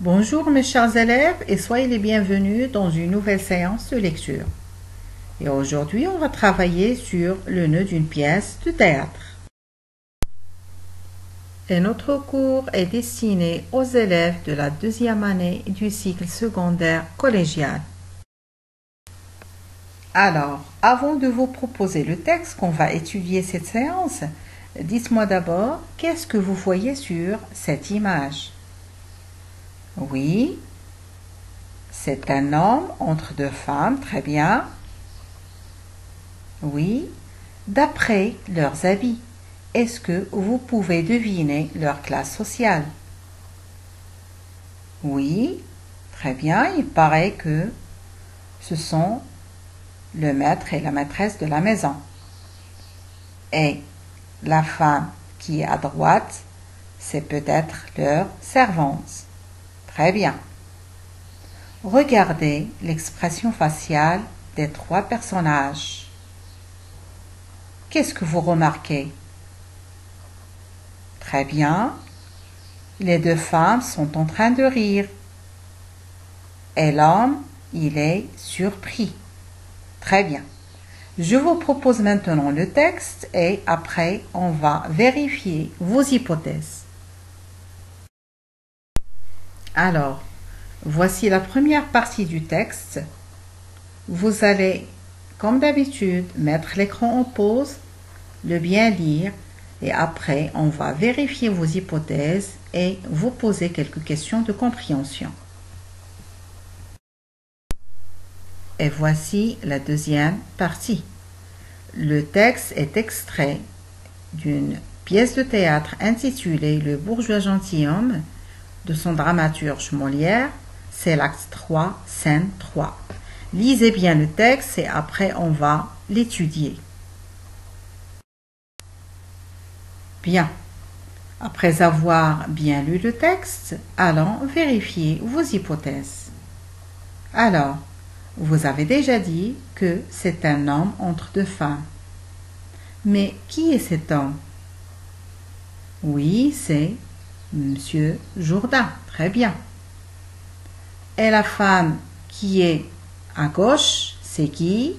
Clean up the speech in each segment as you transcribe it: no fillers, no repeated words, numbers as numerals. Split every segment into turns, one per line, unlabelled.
Bonjour mes chers élèves et soyez les bienvenus dans une nouvelle séance de lecture. Et aujourd'hui, on va travailler sur le nœud d'une pièce de théâtre. Et notre cours est destiné aux élèves de la deuxième année du cycle secondaire collégial. Alors, avant de vous proposer le texte qu'on va étudier cette séance, dites-moi d'abord, qu'est-ce que vous voyez sur cette image? Oui, c'est un homme entre deux femmes, très bien. Oui, d'après leurs habits, est-ce que vous pouvez deviner leur classe sociale? Oui, très bien, il paraît que ce sont le maître et la maîtresse de la maison. Et la femme qui est à droite, c'est peut-être leur servante. Très bien. Regardez l'expression faciale des trois personnages. Qu'est-ce que vous remarquez? Très bien. Les deux femmes sont en train de rire. Et l'homme, il est surpris. Très bien. Je vous propose maintenant le texte et après, on va vérifier vos hypothèses. Alors, voici la première partie du texte. Vous allez, comme d'habitude, mettre l'écran en pause, le bien lire et après, on va vérifier vos hypothèses et vous poser quelques questions de compréhension. Et voici la deuxième partie. Le texte est extrait d'une pièce de théâtre intitulée Le bourgeois gentilhomme de son dramaturge Molière. C'est l'acte 3, scène 3. Lisez bien le texte et après on va l'étudier. Bien. Après avoir bien lu le texte, allons vérifier vos hypothèses. Alors, vous avez déjà dit que c'est un homme entre deux femmes. Mais qui est cet homme? Oui, c'est Monsieur Jourdain. Très bien. Et la femme qui est à gauche, c'est qui?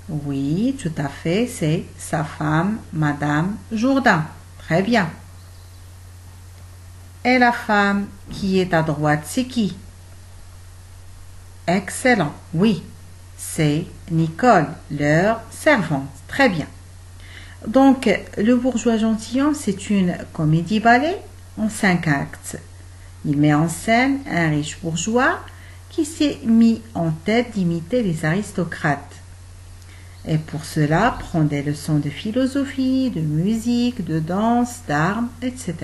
Oui, tout à fait, c'est sa femme, Madame Jourdain. Très bien. Et la femme qui est à droite, c'est qui? Excellent, oui, c'est Nicole, leur servante. Très bien. Donc, Le bourgeois gentilhomme, c'est une comédie-ballet en 5 actes. Il met en scène un riche bourgeois qui s'est mis en tête d'imiter les aristocrates. Et pour cela, prend des leçons de philosophie, de musique, de danse, d'armes, etc.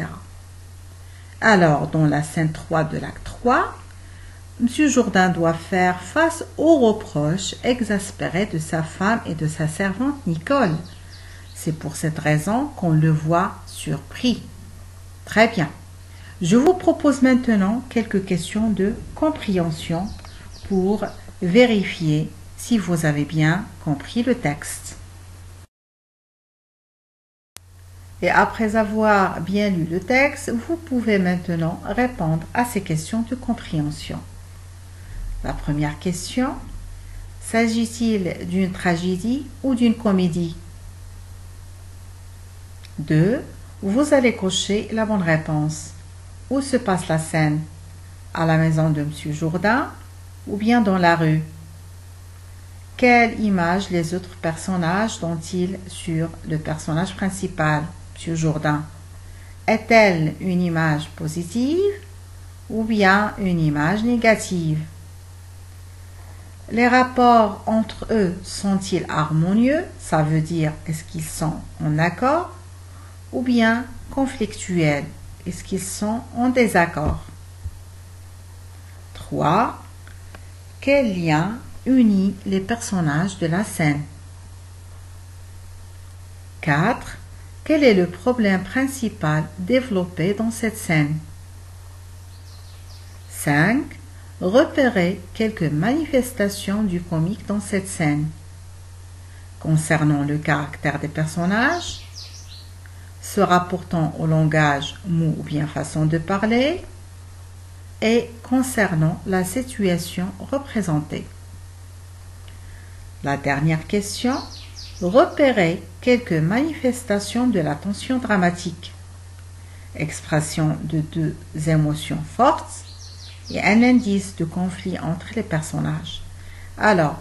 Alors, dans la scène 3 de l'acte 3, M. Jourdain doit faire face aux reproches exaspérés de sa femme et de sa servante Nicole. C'est pour cette raison qu'on le voit surpris. Très bien. Je vous propose maintenant quelques questions de compréhension pour vérifier si vous avez bien compris le texte. Et après avoir bien lu le texte, vous pouvez maintenant répondre à ces questions de compréhension. La première question, s'agit-il d'une tragédie ou d'une comédie? 2. Vous allez cocher la bonne réponse. Où se passe la scène? À la maison de M. Jourdain ou bien dans la rue? Quelle image les autres personnages dont-ils sur le personnage principal, M. Jourdain? Est-elle une image positive ou bien une image négative? Les rapports entre eux sont-ils harmonieux? Ça veut dire, est-ce qu'ils sont en accord? Ou bien conflictuels? Est-ce qu'ils sont en désaccord? 3. Quel lien unit les personnages de la scène? 4. Quel est le problème principal développé dans cette scène? 5. Repérez quelques manifestations du comique dans cette scène. Concernant le caractère des personnages, se rapportant au langage, mots ou bien façon de parler, et concernant la situation représentée. La dernière question, repérez quelques manifestations de la tension dramatique. Expression de deux émotions fortes et un indice de conflit entre les personnages. Alors,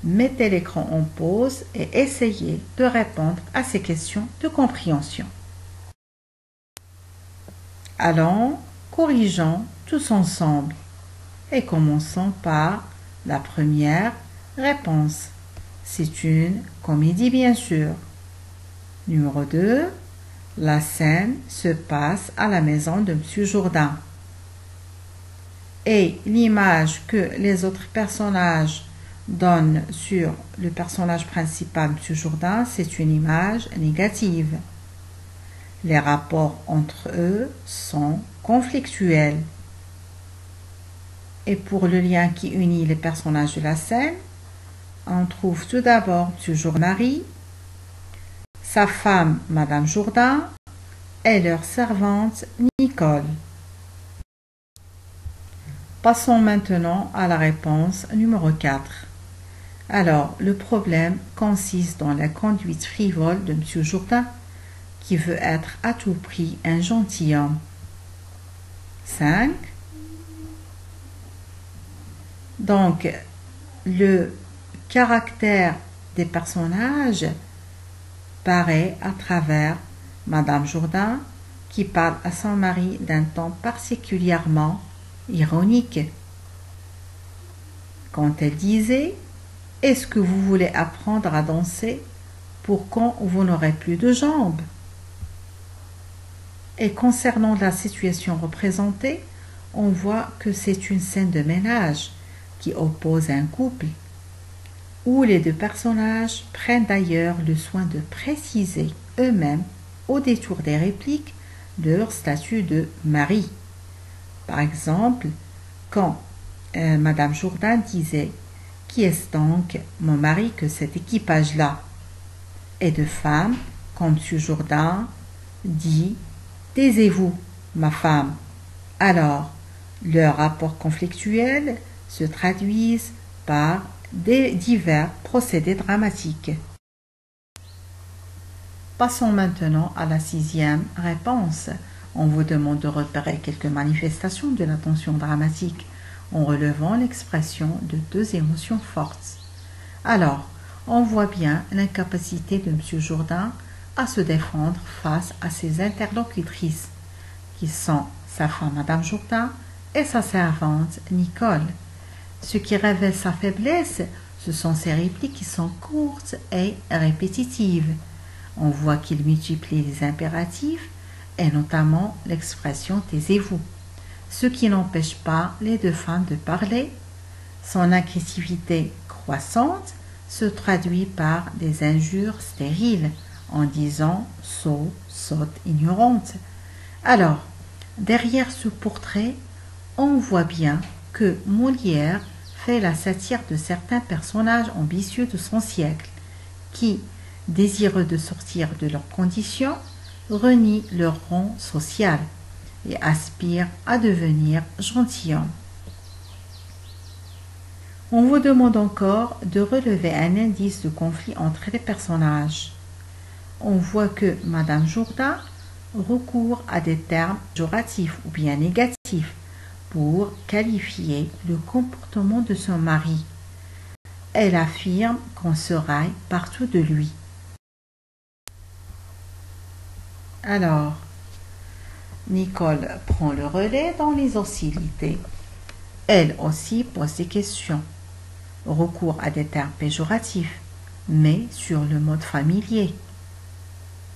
mettez l'écran en pause et essayez de répondre à ces questions de compréhension. Allons, corrigeons tous ensemble et commençons par la première réponse. C'est une comédie, bien sûr. Numéro 2. La scène se passe à la maison de M. Jourdain. Et l'image que les autres personnages donnent sur le personnage principal, M. Jourdain, c'est une image négative. Les rapports entre eux sont conflictuels. Et pour le lien qui unit les personnages de la scène, on trouve tout d'abord M. Jourdain-Marie, sa femme, Madame Jourdain, et leur servante, Nicole. Passons maintenant à la réponse numéro 4. Alors, le problème consiste dans la conduite frivole de M. Jourdain, qui veut être à tout prix un gentilhomme. 5. Donc, le caractère des personnages paraît à travers Madame Jourdain qui parle à son mari d'un ton particulièrement ironique. Quand elle disait « Est-ce que vous voulez apprendre à danser pour quand vous n'aurez plus de jambes ?» Et concernant la situation représentée, on voit que c'est une scène de ménage qui oppose un couple, où les deux personnages prennent d'ailleurs le soin de préciser eux-mêmes, au détour des répliques, leur statut de mari. Par exemple, quand Madame Jourdain disait « Qui est-ce donc mon mari que cet équipage-là » et de femme, quand M. Jourdain dit « Taisez-vous, ma femme ». Alors, leurs rapports conflictuels se traduisent par des divers procédés dramatiques. Passons maintenant à la 6e réponse. On vous demande de repérer quelques manifestations de la tension dramatique en relevant l'expression de deux émotions fortes. Alors, on voit bien l'incapacité de M. Jourdain à se défendre face à ses interlocutrices, qui sont sa femme Madame Jourdain et sa servante Nicole. Ce qui révèle sa faiblesse, ce sont ses répliques qui sont courtes et répétitives. On voit qu'il multiplie les impératifs et notamment l'expression « taisez-vous », ce qui n'empêche pas les deux femmes de parler. Son agressivité croissante se traduit par des injures stériles en disant « sot, sotte, ignorante ». Alors, derrière ce portrait, on voit bien que Molière fait la satire de certains personnages ambitieux de son siècle, qui, désireux de sortir de leurs conditions, renient leur rang social et aspirent à devenir gentilshommes. On vous demande encore de relever un indice de conflit entre les personnages. On voit que Madame Jourdain recourt à des termes péjoratifs ou bien négatifs pour qualifier le comportement de son mari. Elle affirme qu'on se raille partout de lui. Alors, Nicole prend le relais dans les hostilités. Elle aussi pose des questions, recourt à des termes péjoratifs, mais sur le mode familier,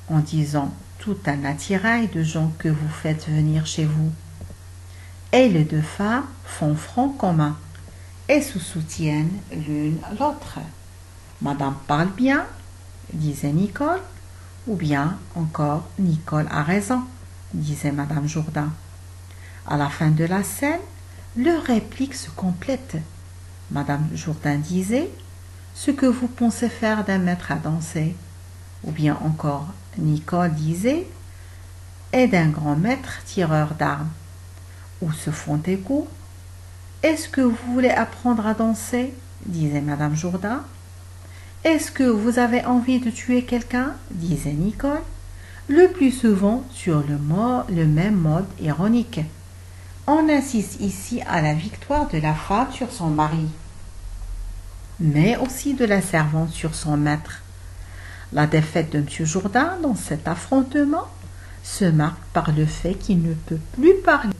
en disant tout un attirail de gens que vous faites venir chez vous. Et les deux femmes font front commun et se soutiennent l'une l'autre. Madame parle bien, disait Nicole, ou bien encore Nicole a raison, disait Madame Jourdain. À la fin de la scène, leurs répliques se complètent. Madame Jourdain disait « Ce que vous pensez faire d'un maître à danser » ou bien encore Nicole disait « Et d'un grand maître tireur d'armes ». Où se font tes cours? Est-ce que vous voulez apprendre à danser? Disait Madame Jourdain. Est-ce que vous avez envie de tuer quelqu'un? Disait Nicole. Le plus souvent sur le même mode ironique. On insiste ici à la victoire de la femme sur son mari, mais aussi de la servante sur son maître. La défaite de M. Jourdain dans cet affrontement se marque par le fait qu'il ne peut plus parler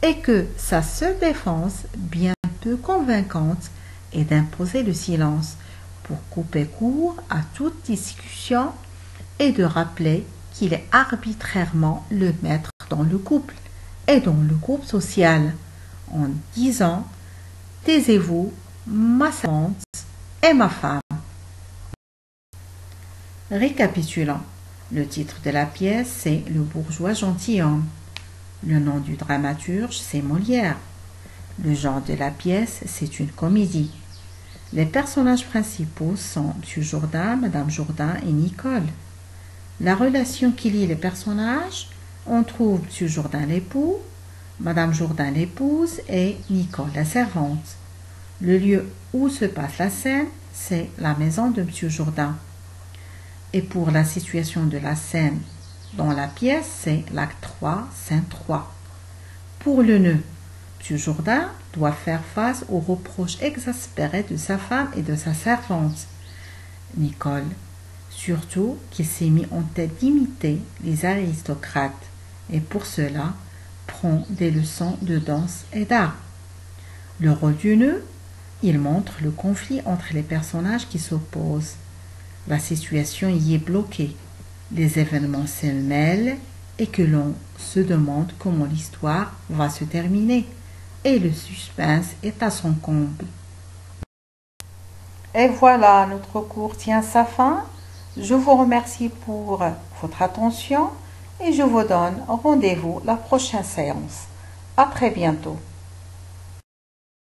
et que sa seule défense, bien peu convaincante, est d'imposer le silence pour couper court à toute discussion et de rappeler qu'il est arbitrairement le maître dans le couple et dans le groupe social, en disant « Taisez-vous, ma servante est ma femme ». Récapitulons, le titre de la pièce c'est Le bourgeois gentilhomme. Le nom du dramaturge c'est Molière. Le genre de la pièce c'est une comédie. Les personnages principaux sont M. Jourdain, Madame Jourdain et Nicole. La relation qui lie les personnages, on trouve M. Jourdain l'époux, Madame Jourdain l'épouse et Nicole la servante. Le lieu où se passe la scène, c'est la maison de M. Jourdain. Et pour la situation de la scène dans la pièce, c'est l'acte 3, scène 3. Pour le nœud, M. Jourdain doit faire face aux reproches exaspérés de sa femme et de sa servante, Nicole, surtout qu'il s'est mis en tête d'imiter les aristocrates et pour cela prend des leçons de danse et d'art. Le rôle du nœud, il montre le conflit entre les personnages qui s'opposent. La situation y est bloquée, les événements se mêlent et que l'on se demande comment l'histoire va se terminer et le suspense est à son comble. Et voilà, notre cours tient sa fin. Je vous remercie pour votre attention et je vous donne rendez-vous la prochaine séance. À très bientôt.